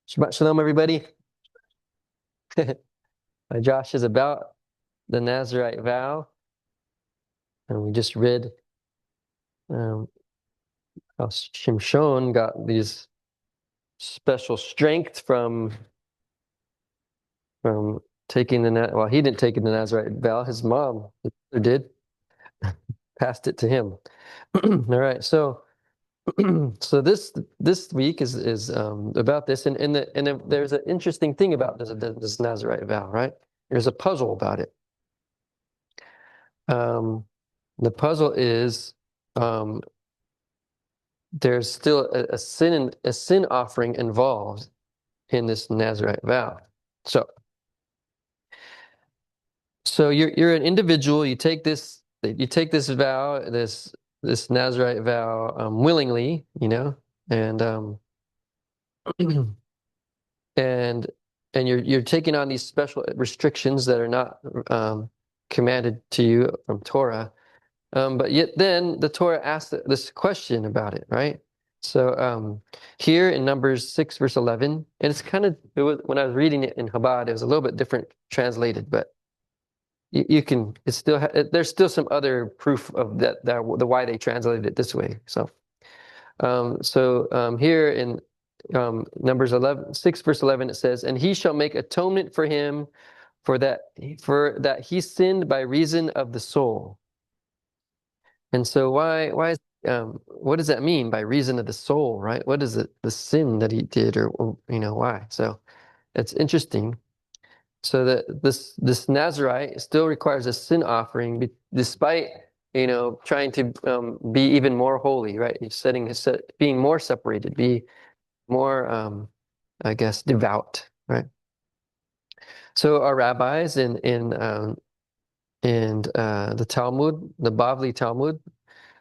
Shabbat shalom, everybody. Josh is about the Nazarite vow, and we just read um, how Shimshon got these special strength from taking well, he didn't take the Nazarite vow. His mom did, passed it to him. All right, so so this week is about this, and there's an interesting thing about this Nazarite vow, right? There's a puzzle about it. Um, the puzzle is um, there's still a sin offering involved in this Nazarite vow. So you're an individual. You take this vow, this Nazarite vow, willingly, and and you're taking on these special restrictions that are not commanded to you from Torah. But yet then the Torah asks this question about it, right? So here in Numbers 6, verse 11, and when I was reading it in Chabad, it was a little bit different translated, but there's still some other proof of the why they translated it this way. So here in Numbers 6, verse 11, it says, "And he shall make atonement for him for that he sinned by reason of the soul." And so what does that mean by reason of the soul, right? What is it, the sin that he did, or why? So it's interesting. So that this Nazarite still requires a sin offering, despite trying to be even more holy, right? He's being more separated, be more, I guess, devout, right? So our rabbis in the Talmud, the Bavli Talmud,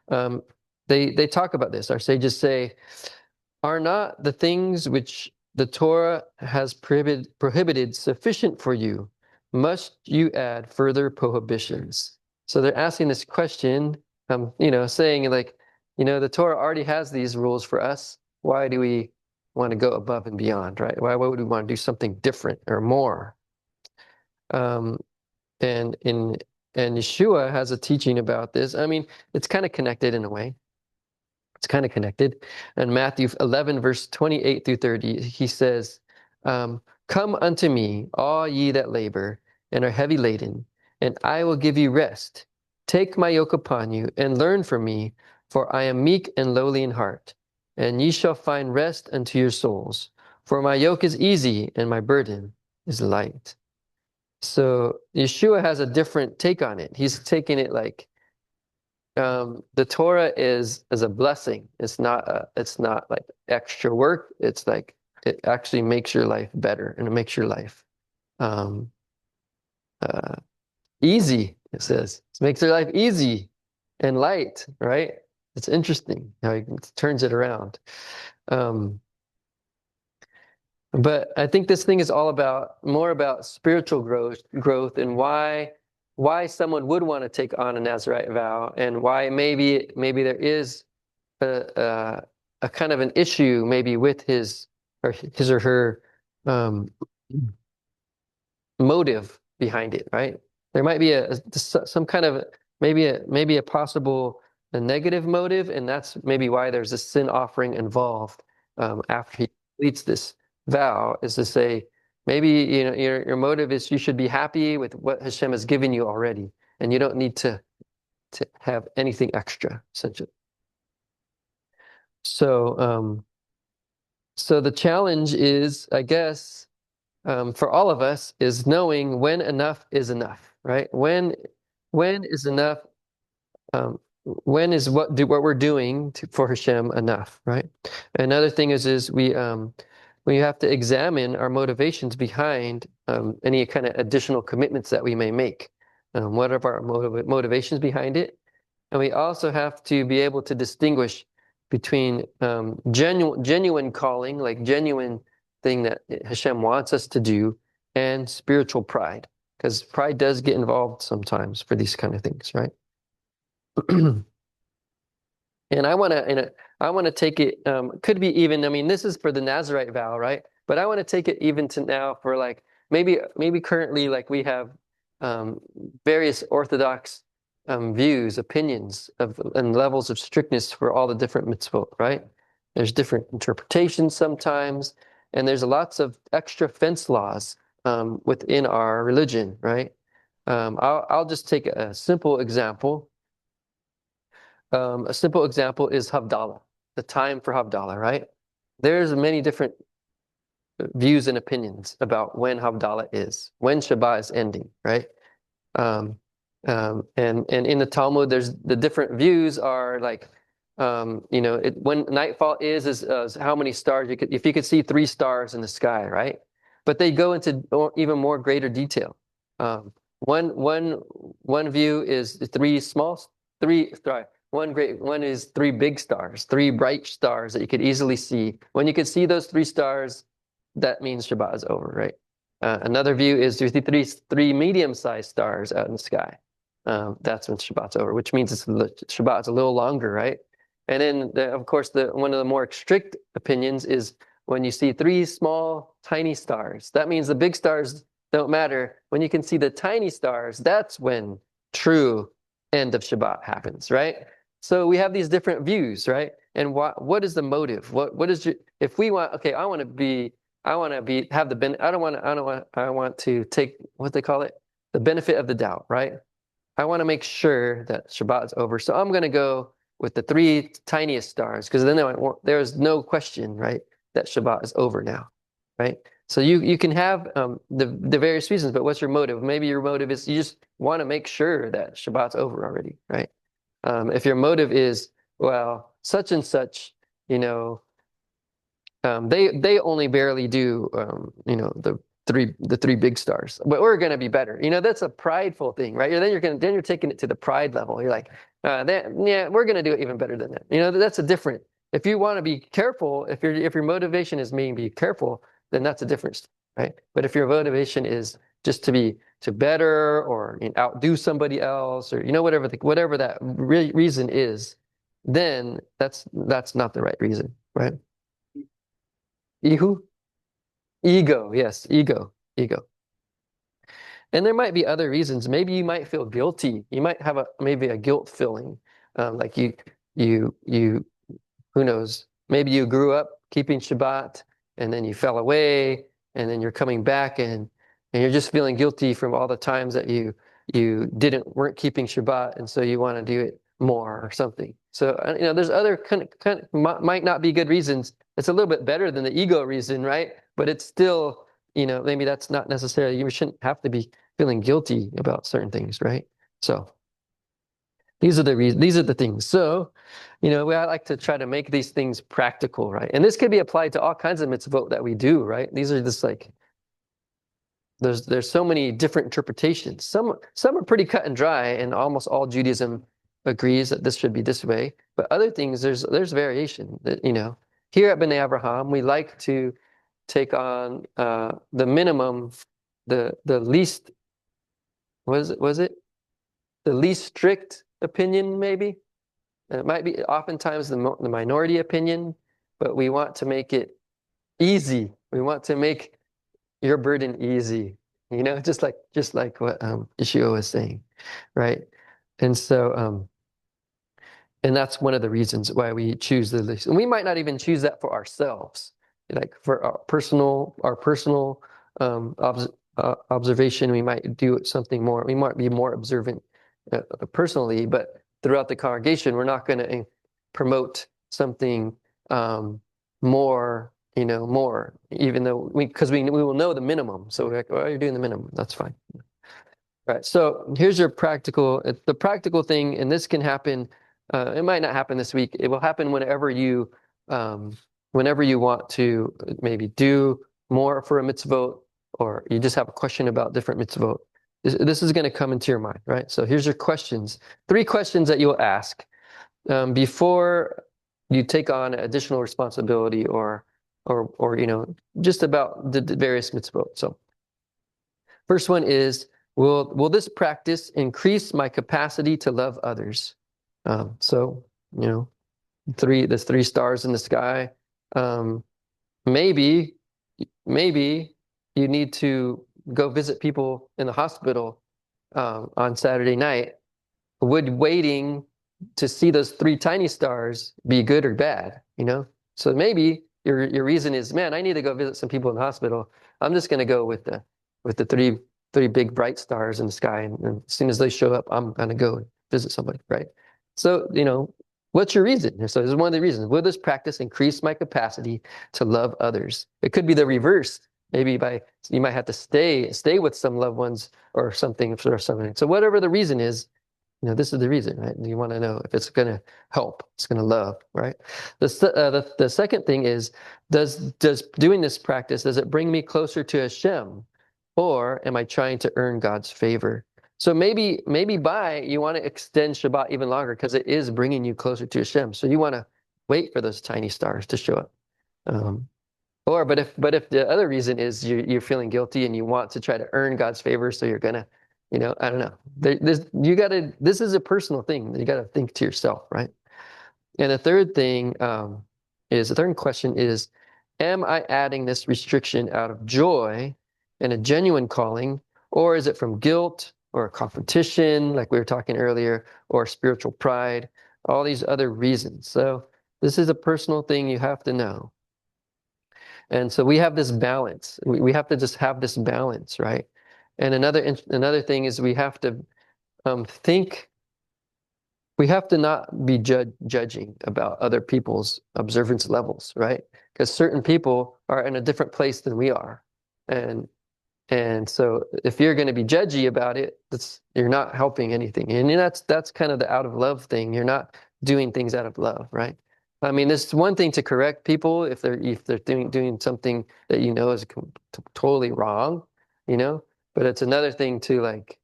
um, they talk about this. Our sages say, "Are not the things which the Torah has prohibited sufficient for you? Must you add further prohibitions?" So they're asking this question, saying like, the Torah already has these rules for us. Why do we want to go above and beyond, right? Why would we want to do something different or more? Um, and in and Yeshua has a teaching about this. I mean, it's kind of connected in a way. It's kind of connected. In Matthew 11, verse 28 through 30, he says, "Come unto me, all ye that labor and are heavy laden, and I will give you rest. Take my yoke upon you, and learn from me, for I am meek and lowly in heart, and ye shall find rest unto your souls. For my yoke is easy, and my burden is light." So Yeshua has a different take on it. He's taking it like, the Torah is a blessing. It's not like extra work. It's like it actually makes your life better, and it makes your life um, uh, easy. It says it makes your life easy and light, right? It's interesting how he turns it around. Um, but I think this thing is more about spiritual growth, and why someone would want to take on a Nazarite vow, and why maybe there is a kind of an issue maybe with his or her um, motive behind it, right? There might be some kind of maybe a possible a negative motive, and that's maybe why there's a sin offering involved after he completes this vow, is to say maybe your motive is you should be happy with what Hashem has given you already, and you don't need to have anything extra, essentially. So so the challenge is, I guess, for all of us, is knowing when enough is enough, right? When is enough? When is what we're doing for Hashem enough, right? Another thing is we have to examine our motivations behind any kind of additional commitments that we may make. What are our motivations behind it? And we also have to be able to distinguish between genuine calling, like genuine thing that Hashem wants us to do, and spiritual pride, because pride does get involved sometimes for these kind of things, right? And I want to take it. Could be even. I mean, this is for the Nazarite vow, right? But I want to take it even to now for like maybe currently like we have various Orthodox views, opinions of and levels of strictness for all the different mitzvot, right? There's different interpretations sometimes, and there's lots of extra fence laws within our religion, right? I'll just take a simple example. A simple example is Havdalah, the time for Havdalah, right? There's many different views and opinions about when Havdalah is, when Shabbat is ending, right? And in the Talmud, there's the different views are like, when nightfall is how many stars you could, if you could see 3 stars in the sky, right? But they go into even more greater detail. One view is one is 3 big stars, 3 bright stars that you could easily see. When you could see those 3 stars, that means Shabbat is over, right? Another view is there's 3 medium-sized stars out in the sky. That's when Shabbat's over, which means Shabbat's a little longer, right? And then, of course, one of the more strict opinions is when you see 3 small, tiny stars. That means the big stars don't matter. When you can see the tiny stars, that's when true end of Shabbat happens, right? So we have these different views, right? And what is the motive? What is if we want? Okay, I want to take what they call it, the benefit of the doubt, right? I want to make sure that Shabbat is over. So I'm going to go with the 3 tiniest stars, because then there's no question, right, that Shabbat is over now, right? So you can have the various reasons, but what's your motive? Maybe your motive is you just want to make sure that Shabbat's over already, right? If your motive is, well, such and such, they only barely do the 3 big stars, but we're going to be better. That's a prideful thing, right? Then you're taking it to the pride level. You're like, we're going to do it even better than that. That's a different. If you want to be careful, if your motivation is me be careful, then that's a difference, right? But if your motivation is just to better or outdo somebody else, or whatever that reason is, then that's not the right reason, right? Ihu? Ego, yes, ego. And there might be other reasons. Maybe you might feel guilty. You might have maybe a guilt feeling, like you, who knows? Maybe you grew up keeping Shabbat, and then you fell away, and then you're coming back, and you're just feeling guilty from all the times that you weren't keeping Shabbat, and so you want to do it more or something. So there's other kind of might not be good reasons. It's a little bit better than the ego reason, right? But it's still, maybe that's not necessarily, you shouldn't have to be feeling guilty about certain things, right? So these are the reasons, these are the things. So, I like to try to make these things practical, right? And this could be applied to all kinds of mitzvot that we do, right? These are just like, there's so many different interpretations. Some are pretty cut and dry, and almost all Judaism agrees that this should be this way. But other things, there's variation. Here at Benei Avraham, we like to take on the minimum, the least. Was it the least strict opinion? Maybe it might be oftentimes the minority opinion, but we want to make it easy. We want to make your burden easy, just like what Yeshua was saying, right? And so, and that's one of the reasons why we choose the least. And we might not even choose that for ourselves, like for our personal observation. We might do something more. We might be more observant personally, but throughout the congregation, we're not going to promote something more. More, even though because we will know the minimum. So we're like, oh, you're doing the minimum. That's fine. All right. So here's your the practical thing, and this can happen. It might not happen this week. It will happen whenever you want to maybe do more for a mitzvot, or you just have a question about different mitzvot. This is going to come into your mind, right? So here's your questions. 3 questions that you'll ask before you take on additional responsibility or just about the various mitzvot. So first one is, will this practice increase my capacity to love others? So there's 3 stars in the sky. Maybe maybe you need to go visit people in the hospital on Saturday night. Would waiting to see those three tiny stars be good or bad? So maybe your reason is, man, I need to go visit some people in the hospital. I'm just going to go with the three big bright stars in the sky, and as soon as they show up, I'm going to go and visit somebody, right? So what's your reason? So this is one of the reasons. Will this practice increase my capacity to love others? It could be the reverse. Maybe you might have to stay with some loved ones or something or something. So whatever the reason is, this is the reason, right? You want to know if it's going to help, it's going to love, right? The second thing is, does doing this practice, does it bring me closer to Hashem, or am I trying to earn God's favor? So maybe you want to extend Shabbat even longer because it is bringing you closer to Hashem. So you want to wait for those tiny stars to show up. But if the other reason is you're feeling guilty and you want to try to earn God's favor, so you're gonna, I don't know. This is a personal thing that you gotta think to yourself, right? And the third question is, am I adding this restriction out of joy and a genuine calling, or is it from guilt or competition, like we were talking earlier, or spiritual pride, all these other reasons? So this is a personal thing you have to know. And so we have this balance. We have to just have this balance, right? And another thing is we have to think. We have to not be judging about other people's observance levels, right? Because certain people are in a different place than we are, and so if you're going to be judgy about it, you're not helping anything. And that's kind of the out of love thing. You're not doing things out of love, right? I mean, it's one thing to correct people if they're doing something that is totally wrong, but it's another thing to, like,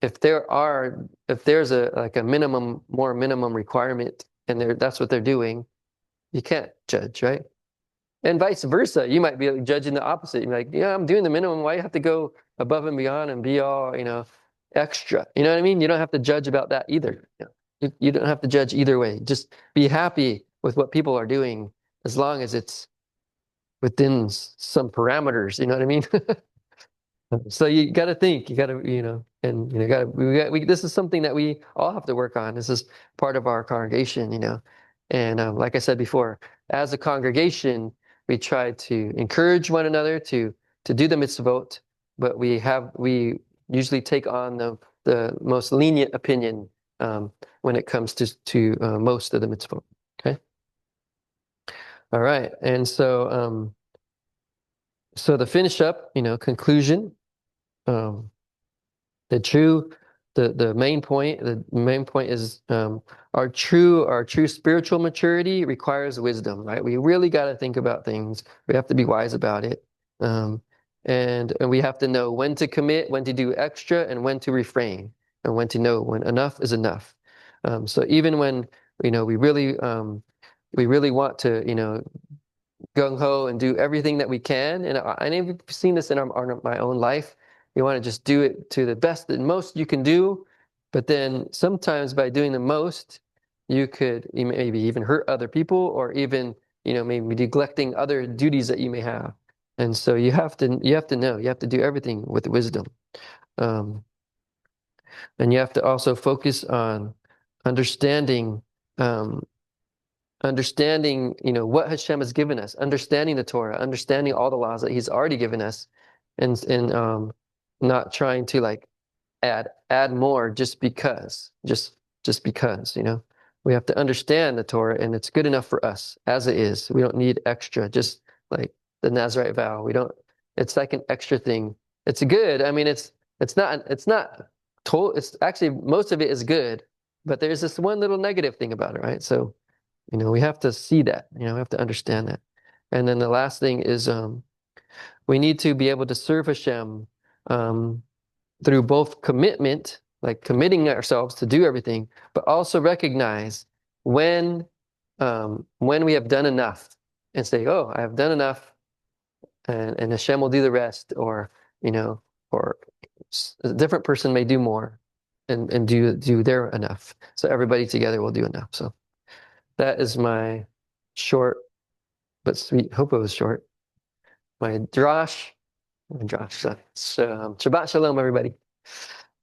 if there's a more minimum requirement and that's what they're doing, you can't judge, right? And vice versa, you might be judging the opposite. You're like, yeah, I'm doing the minimum. Why do you have to go above and beyond and be all extra? You know what I mean? You don't have to judge about that either. You don't have to judge either way. Just be happy with what people are doing as long as it's within some parameters. You know what I mean? So you got to think. You got to, and this is something that we all have to work on. This is part of our congregation, and like I said before, as a congregation, we try to encourage one another to do the mitzvot, but we usually take on the most lenient opinion when it comes to most of the mitzvot. Okay. All right, and so to finish up, conclusion. The main point is our true spiritual maturity requires wisdom, right? We really got to think about things. We have to be wise about it, and we have to know when to commit, when to do extra, and when to refrain, and when to know when enough is enough. So even when we really want to gung ho and do everything that we can, and I've seen this in my own life. You want to just do it to the best and most you can do, but then sometimes by doing the most, you maybe even hurt other people, or even maybe neglecting other duties that you may have. And so you have to know, you have to do everything with wisdom, and you have to also focus on understanding what Hashem has given us, understanding the Torah, understanding all the laws that He's already given us, and not trying to like add more just because. We have to understand the Torah, and it's good enough for us as it is. We don't need extra, just like the Nazarite vow. It's like an extra thing. It's good. I mean, it's not total. It's actually, most of it is good, but there's this one little negative thing about it, right? So, we have to see that, we have to understand that. And then the last thing is, we need to be able to serve Hashem through both commitment, like committing ourselves to do everything, but also recognize when we have done enough, and say, "Oh, I have done enough," and Hashem will do the rest, or a different person may do more, and do their enough. So everybody together will do enough. So that is my short but sweet. Hope it was short. my drash. So, Shabbat Shalom, everybody.